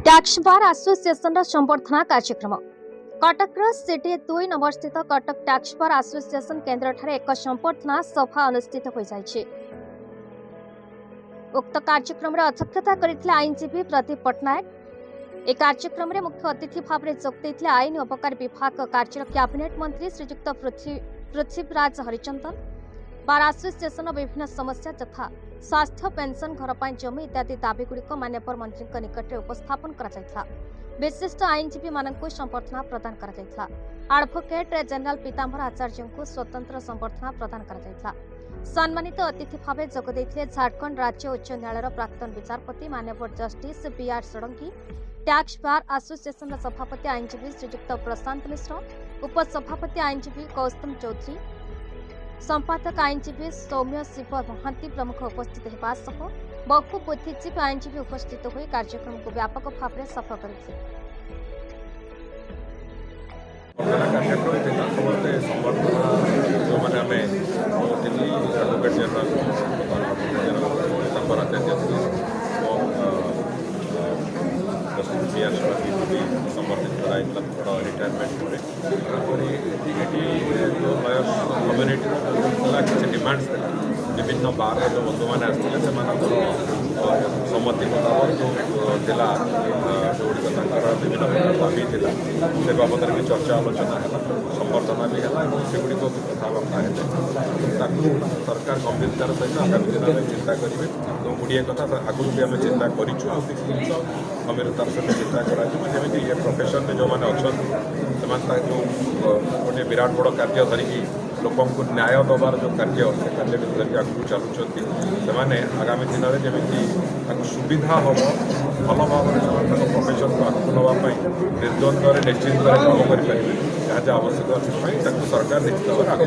Tax bar association संबर्धना कार्यक्रम Cuttack city 2 number स्थित Cuttack tax bar association केन्द्र ठारे एक संबर्धना सभा अनुष्ठित हो जाइछे। उक्त कार्यक्रम अध्यक्षता करथिले आईनजीवी प्रदीप पटनायक। एक कार्यक्रम में मुख्य अतिथि भाव में जोग देथिले आईन अबकारी विभाग कार्य कैबिनेट मंत्री श्रीजुक्त पृथ्वीराज हरिचंदन। बार एसोसिएशन विभिन्न समस्या तथा स्वास्थ्य पेंशन घर पर जमी इत्यादि दाबीगुड़िक मान्यवर मंत्री निकट में उपस्थापन करा। विशिष्ट आईनजीवी मानक संबर्धना प्रदान करा। एडवोकेट जनरल पीतांबर आचार्य को स्वतंत्र संबर्धना प्रदान करा। सम्मानित अतिथि भाव जोग देथिले झारखंड राज्य उच्च न्यायालय प्राक्तन विचारपति मान्यवर justice BR Sadangi, tax bar association सभापति आईनजीवी श्रीजुक्त प्रशांत मिश्र, उपसभापति आईनजीवी कौस्तम चौधरी, संपादक आईनजीवी सौम्य शिव महांती प्रमुख उपस्थित होगा सह बहु बुद्धिजीवी आईनजीवी उपस्थित हो कार्यक्रम को व्यापक भाव में सफल करते। संबर्धित कराइला रिटायरमेंट कम्युनिटी किसी डिमांड्स विभिन्न बार जो बंधु मैंने आसते सम्मति मुताबक जो विभिन्न दाबी थी से बाबद में चर्चा आलोचना है, संबर्धना भी है, सेगुड़ी कथबार्ता है। सरकार गंभीरतार सहित आगामी दिन में चिंता करेंगे और गुड़िए कथा आगुरी भी आम चिंता करूँ गंभीरतार सहित चिंता करमी ये प्रोफेशन में जो मैंने अच्छा जो गोटे विराट बड़ कार्य धरिकी लोक न्याय दबार जो कार्य से कार्य धरिकी आगू चलुँच से आगामी दिन में जमी सुविधा हम भल भाव में प्रोफेशन को आगू नापी निर्द्वंद्व निश्चिंत काम करेंगे जहाँ आवश्यक अच्छे सरकार निश्चित भाव आगे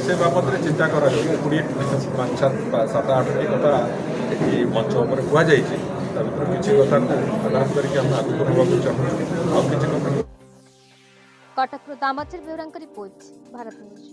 से बाबद में चिंता कर 7-8 कथा मंच पर कहुई किसी कथा को आधार करके आगे बढ़ा चाहूँ। Cuttack Damodar Beura report Bharat news.